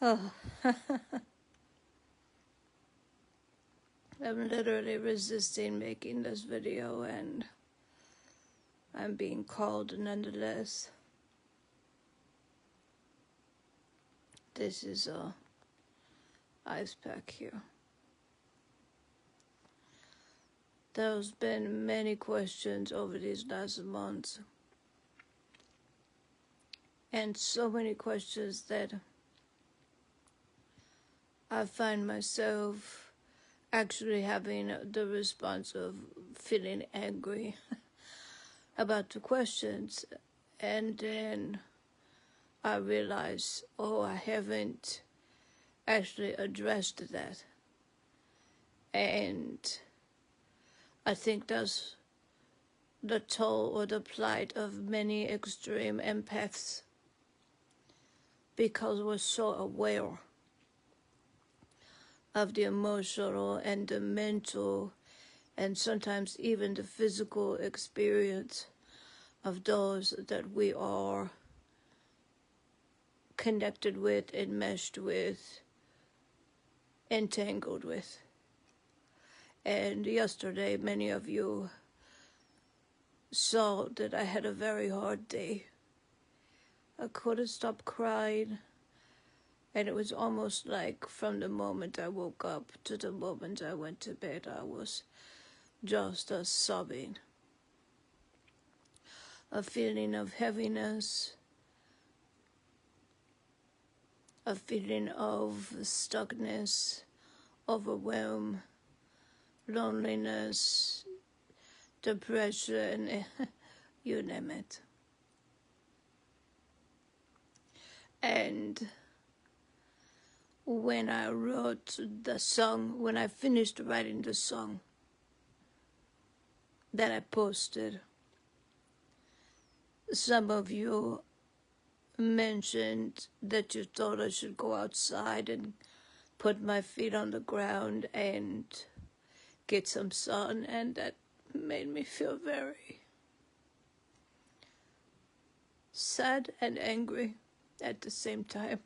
Oh, I'm literally resisting making this video, and I'm being called nonetheless. This is a ice pack here. There's been many questions over these last months, and so many questions that I find myself actually having the response of feeling angry about the questions, and then I realize, oh, I haven't actually addressed that. And I think that's the toll or the plight of many extreme empaths, because we're so aware of the emotional and the mental and sometimes even the physical experience of those that we are connected with, enmeshed with, entangled with. And yesterday, many of you saw that I had a very hard day. I couldn't stop crying, and it was almost like from the moment I woke up to the moment I went to bed, I was just sobbing. A feeling of heaviness, a feeling of stuckness, overwhelm, loneliness, depression, you name it. And when I wrote the song, when I finished writing the song that I posted, some of you mentioned that you thought I should go outside and put my feet on the ground and get some sun, and that made me feel very sad and angry at the same time,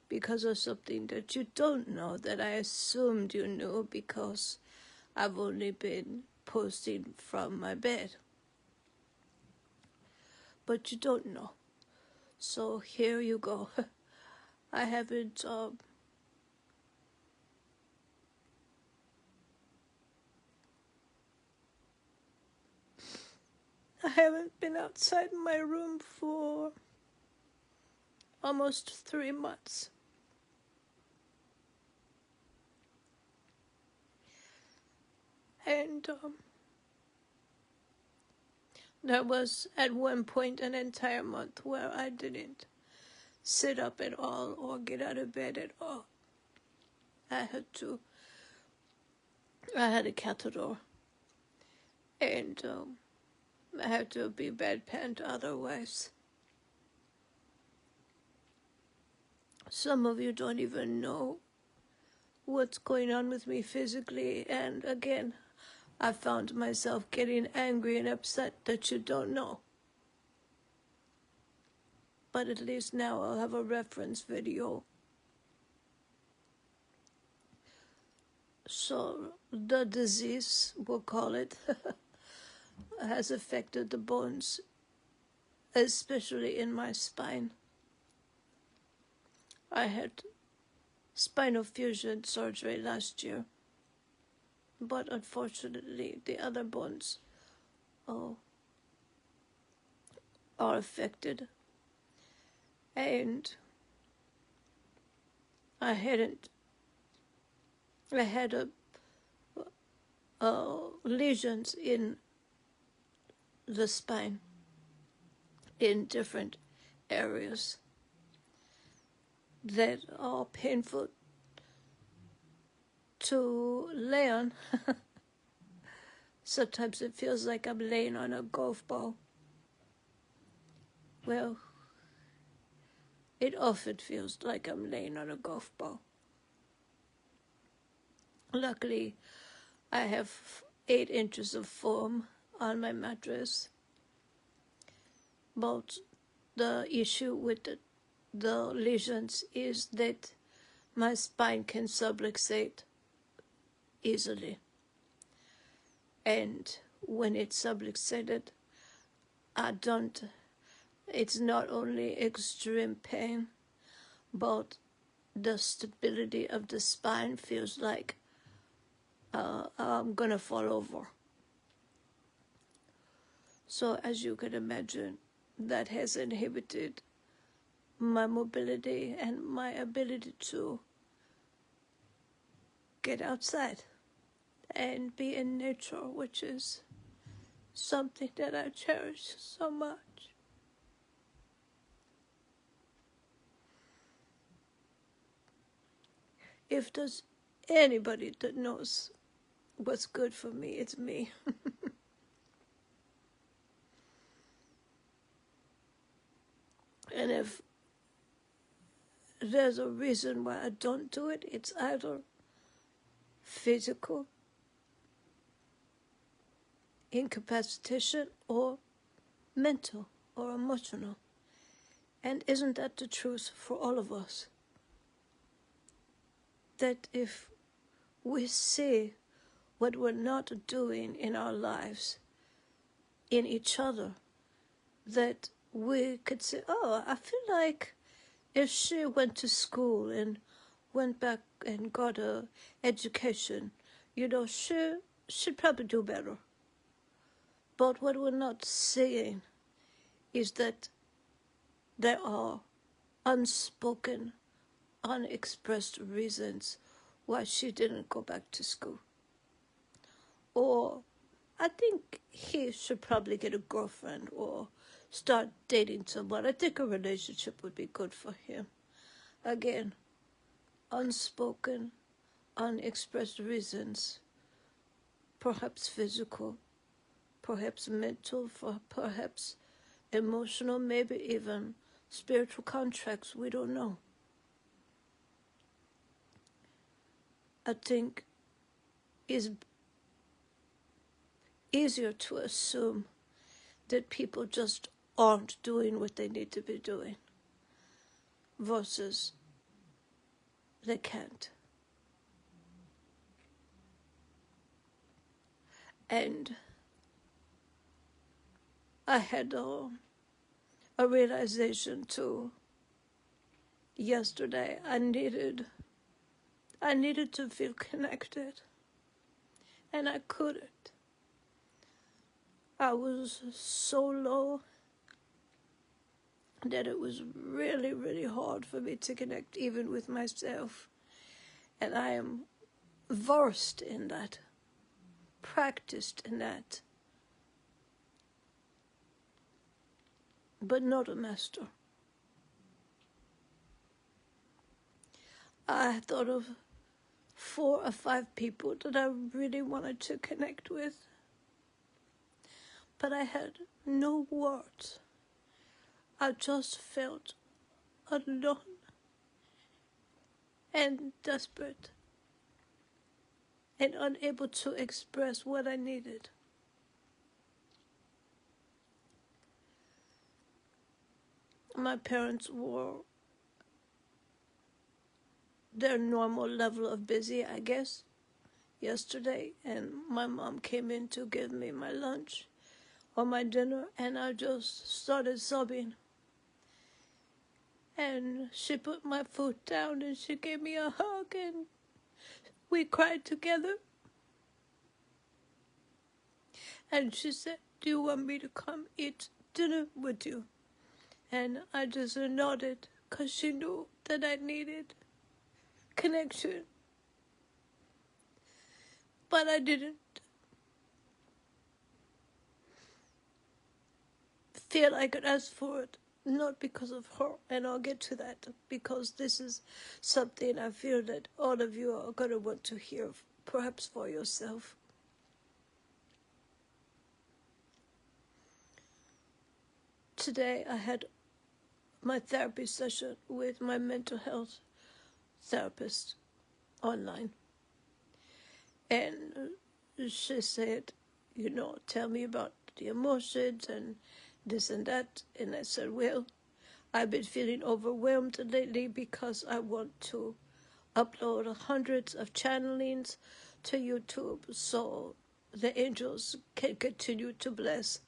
because of something that you don't know that I assumed you knew, because I've only been posting from my bed. But you don't know. So here you go. I haven't been outside my room for almost 3 months. And there was at one point an entire month where I didn't sit up at all or get out of bed at all. I had a catheter, and I had to be bedpanned otherwise. Some of you don't even know what's going on with me physically, and again, I found myself getting angry and upset that you don't know. But at least now I'll have a reference video. So the disease, we'll call it, has affected the bones, especially in my spine. I had spinal fusion surgery last year, but unfortunately the other bones are affected. And I had lesions in the spine in different areas that are painful to lay on. Sometimes it feels like I'm laying on a golf ball. Well, it often feels like I'm laying on a golf ball. Luckily, I have 8 inches of foam on my mattress. But the issue with the lesions is that my spine can subluxate easily. And when it's subluxated, it's not only extreme pain, but the stability of the spine feels like I'm gonna fall over. So as you can imagine, that has inhibited my mobility and my ability to get outside and be in nature, which is something that I cherish so much. If there's anybody that knows what's good for me, it's me. And if there's a reason why I don't do it, it's either physical incapacitation or mental or emotional. And isn't that the truth for all of us? That if we see what we're not doing in our lives, in each other, that we could say, oh, I feel like if she went to school and went back and got a education, she'd probably do better. But what we're not saying is that there are unspoken, unexpressed reasons why she didn't go back to school. Or I think he should probably get a girlfriend or start dating someone. I think a relationship would be good for him. Again, unspoken, unexpressed reasons, perhaps physical, perhaps mental, perhaps emotional, maybe even spiritual contracts, we don't know. I think it's easier to assume that people just aren't doing what they need to be doing versus they can't. And I had a realization too yesterday. I needed to feel connected, and I couldn't. I was so low that it was really, really hard for me to connect even with myself. And I am versed in that, practiced in that, but not a master. I thought of 4 or 5 people that I really wanted to connect with, but I had no words. I just felt alone and desperate and unable to express what I needed. My parents were their normal level of busy, I guess, yesterday, and my mom came in to give me my lunch or my dinner, and I just started sobbing. And she put my food down and she gave me a hug and we cried together. And she said, do you want me to come eat dinner with you? And I just nodded because she knew that I needed connection. But I didn't feel I could ask for it. Not because of her, and I'll get to that, because this is something I feel that all of you are going to want to hear, perhaps for yourself. Today I had my therapy session with my mental health therapist online. And she said, tell me about the emotions and this and that. And I said, well, I've been feeling overwhelmed lately because I want to upload hundreds of channelings to YouTube so the angels can continue to bless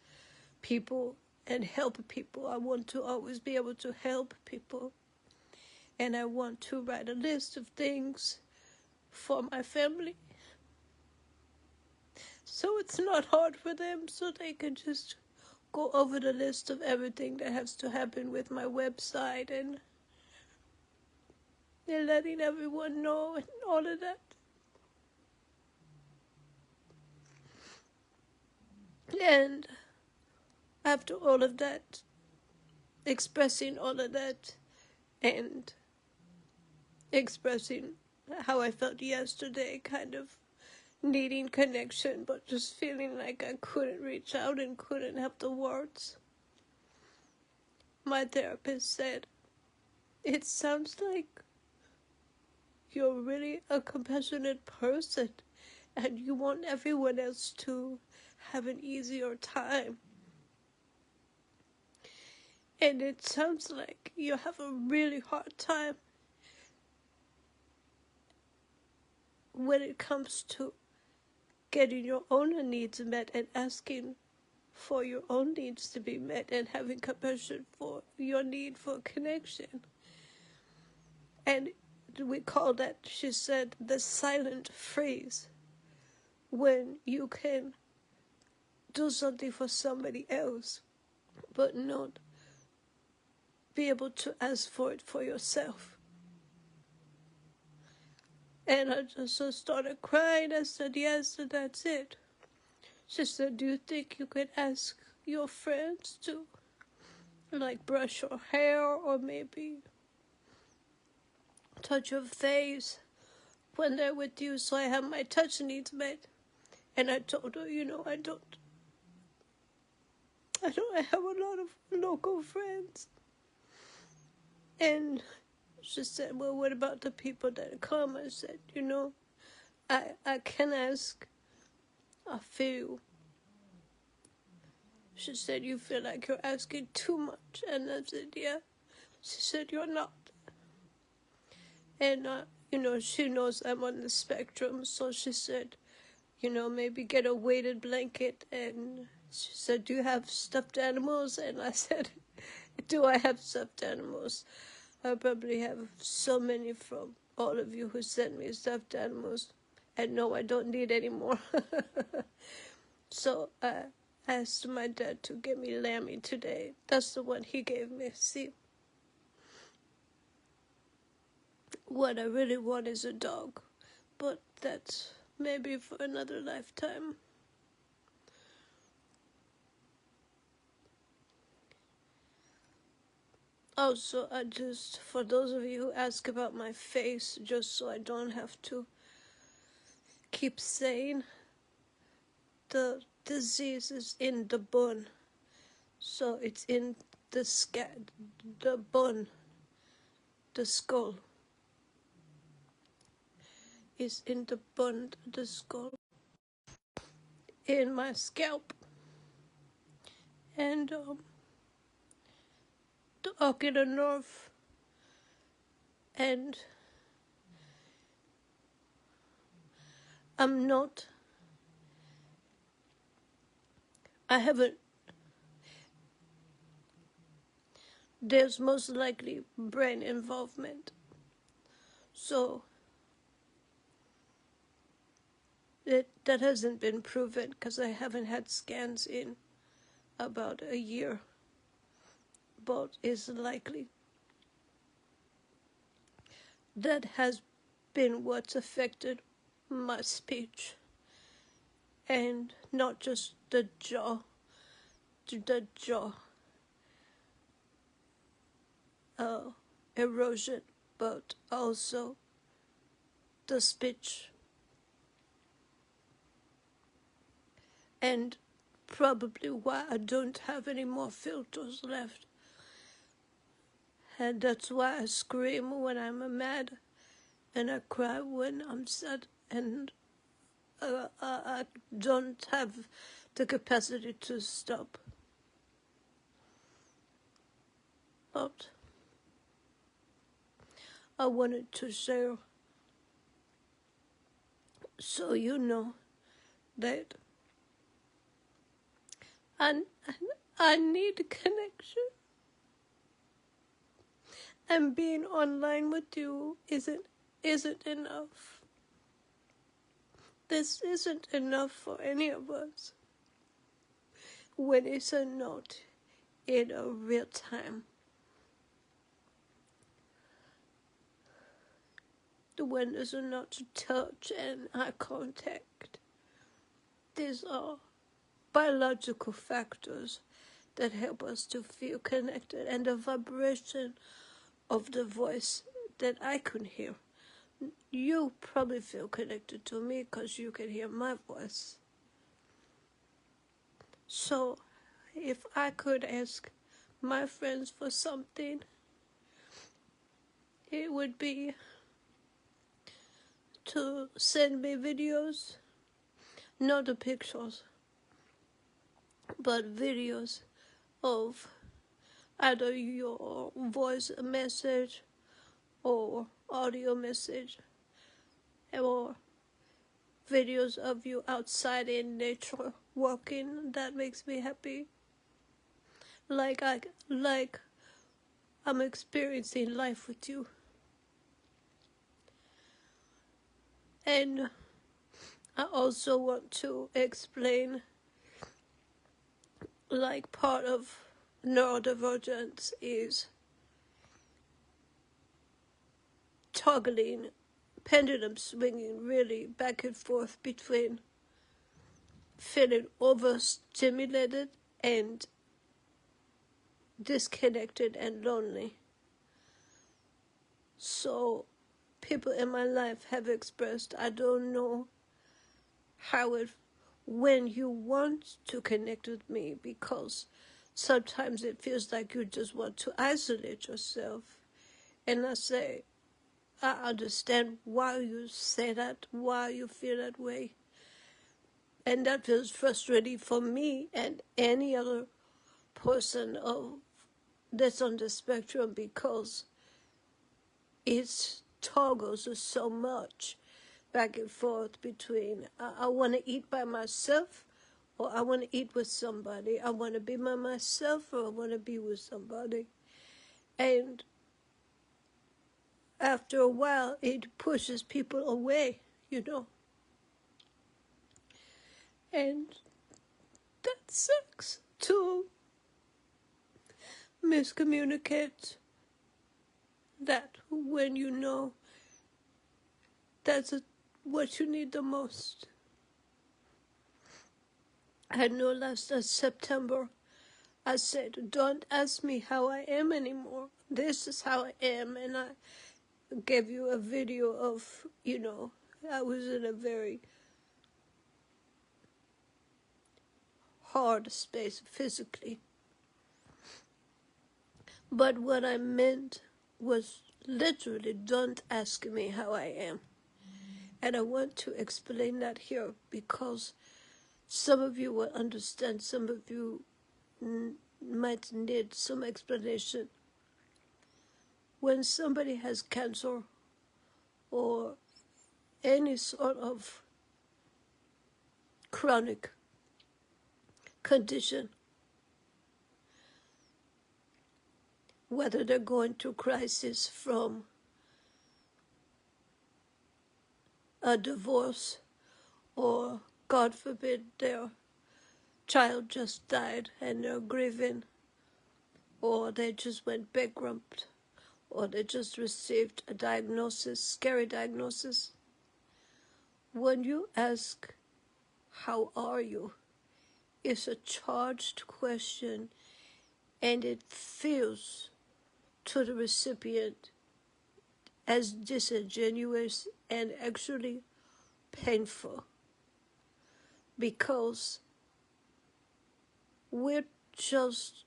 people and help people. I want to always be able to help people. And I want to write a list of things for my family, so it's not hard for them, so they can just go over the list of everything that has to happen with my website and letting everyone know and all of that. And after all of that, expressing all of that and expressing how I felt yesterday, kind of needing connection, but just feeling like I couldn't reach out and couldn't have the words. My therapist said, "It sounds like you're really a compassionate person and you want everyone else to have an easier time. And it sounds like you have a really hard time when it comes to getting your own needs met and asking for your own needs to be met and having compassion for your need for connection." And we call that, she said, the silent freeze, when you can do something for somebody else but not be able to ask for it for yourself. And I just started crying. I said, "Yes, and that's it." She said, "Do you think you could ask your friends to, like, brush your hair or maybe touch your face when they're with you so I have my touch needs met?" And I told her, I don't have a lot of local friends. And she said, "Well, what about the people that come?" I said, I can ask a few. She said, "You feel like you're asking too much." And I said, "Yeah." She said, "You're not." And, she knows I'm on the spectrum, so she said, maybe get a weighted blanket. And she said, "Do you have stuffed animals?" And I said, "Do I have stuffed animals? I probably have so many from all of you who sent me stuffed animals. And no, I don't need any more." So I asked my dad to get me Lammy today. That's the one he gave me. See, what I really want is a dog, but that's maybe for another lifetime. Also, for those of you who ask about my face, just so I don't have to keep saying, the disease is in the bone. So it's in the bone, the skull. Is in the bone, the skull, in my scalp. And the ocular nerve. And I haven't, there's most likely brain involvement. So that hasn't been proven because I haven't had scans in about a year, but it's likely that has been what's affected my speech, and not just the jaw erosion, but also the speech. And probably why I don't have any more filters left. And that's why I scream when I'm mad, and I cry when I'm sad, and I don't have the capacity to stop. But I wanted to share, so you know that I, I need a connection. And being online with you isn't enough. This isn't enough for any of us when it's not in a real time. When there's not touch and eye contact. These are biological factors that help us to feel connected, and the vibration of the voice that I could hear. You probably feel connected to me because you can hear my voice. So, if I could ask my friends for something, it would be to send me videos, not the pictures, but videos of either your voice message or audio message, or videos of you outside in nature walking. That makes me happy. Like I'm experiencing life with you. And I also want to explain, like, part of neurodivergence is toggling, pendulum swinging really back and forth between feeling overstimulated and disconnected and lonely. So people in my life have expressed, I don't know when you want to connect with me, because sometimes it feels like you just want to isolate yourself. And I say, I understand why you say that, why you feel that way. And that feels frustrating for me and any other person that's on the spectrum, because it toggles so much back and forth between I want to eat by myself, or I want to eat with somebody. I want to be by myself, or I want to be with somebody. And after a while, it pushes people away, you know. And that sucks to miscommunicate that when you know that's what you need the most. I know last September I said, don't ask me how I am anymore. This is how I am. And I gave you a video of, I was in a very hard space physically. But what I meant was literally, don't ask me how I am. And I want to explain that here because some of you will understand, some of you might need some explanation. When somebody has cancer or any sort of chronic condition, whether they're going through crisis from a divorce, or God forbid their child just died and they're grieving, or they just went bankrupt, or they just received a diagnosis, scary diagnosis. When you ask, how are you? It's a charged question, and it feels to the recipient as disingenuous and actually painful, because we're just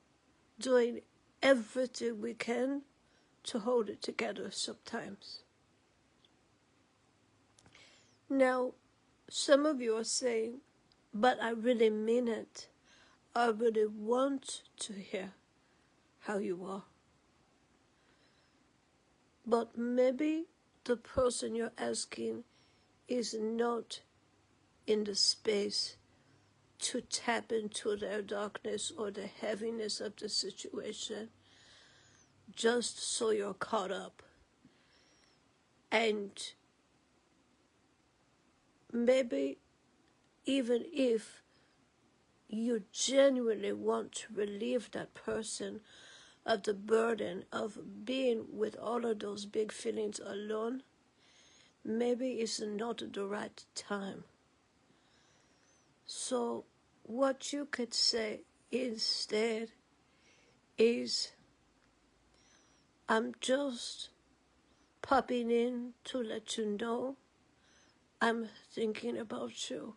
doing everything we can to hold it together sometimes. Now, some of you are saying, but I really mean it. I really want to hear how you are. But maybe the person you're asking is not in the space to tap into their darkness or the heaviness of the situation, just so you're caught up. And maybe even if you genuinely want to relieve that person of the burden of being with all of those big feelings alone, maybe it's not the right time. So what you could say instead is, I'm just popping in to let you know I'm thinking about you.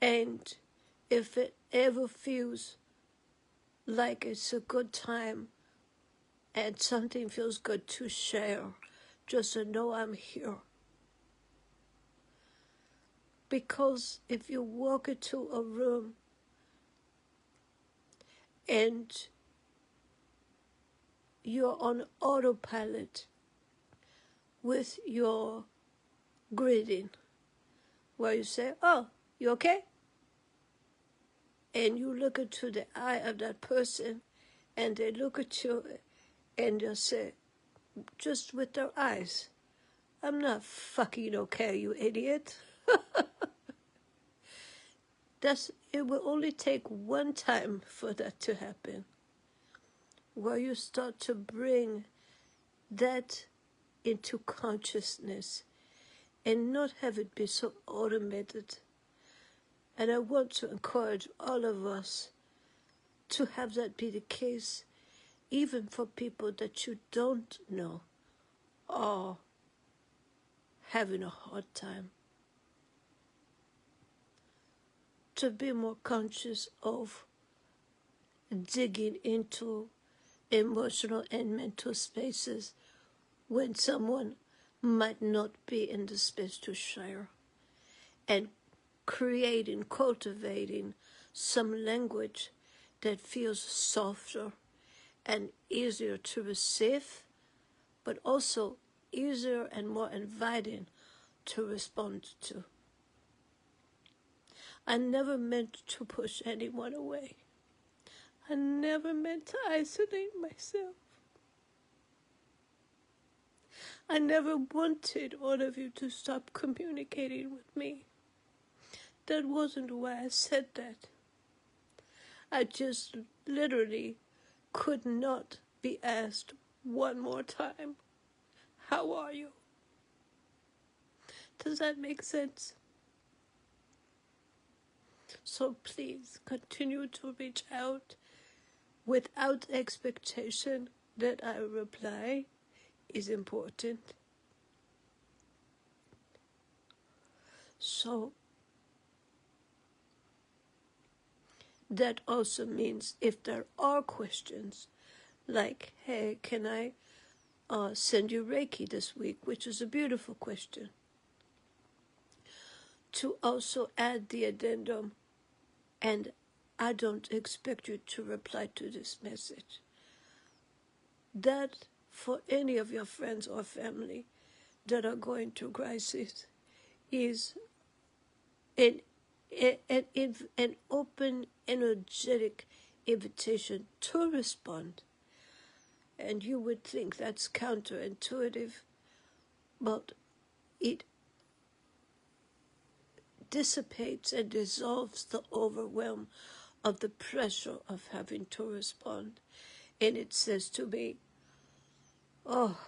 And if it ever feels like it's a good time and something feels good to share, just to know I'm here. Because if you walk into a room and you're on autopilot with your greeting, where you say, oh, you okay? And you look into the eye of that person and they look at you and they'll say, just with their eyes, I'm not fucking okay, you idiot. It will only take one time for that to happen, where you start to bring that into consciousness and not have it be so automated. And I want to encourage all of us to have that be the case, even for people that you don't know are having a hard time. To be more conscious of digging into emotional and mental spaces when someone might not be in the space to share, and cultivating some language that feels softer and easier to receive, but also easier and more inviting to respond to. I never meant to push anyone away. I never meant to isolate myself. I never wanted all of you to stop communicating with me. That wasn't why I said that. I just literally could not be asked one more time, how are you? Does that make sense? So please continue to reach out without expectation that I reply is important. So that also means if there are questions like, hey, can I send you Reiki this week, which is a beautiful question, to also add the addendum, and I don't expect you to reply to this message. That for any of your friends or family that are going through crisis is an open, energetic invitation to respond. And you would think that's counterintuitive, but it dissipates and dissolves the overwhelm of the pressure of having to respond. And it says to me, oh,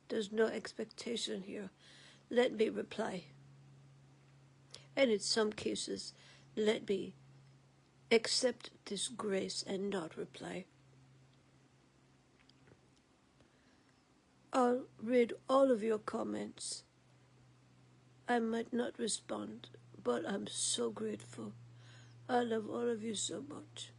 there's no expectation here. Let me reply. And in some cases, let me accept this grace and not reply. I'll read all of your comments. I might not respond, but I'm so grateful. I love all of you so much.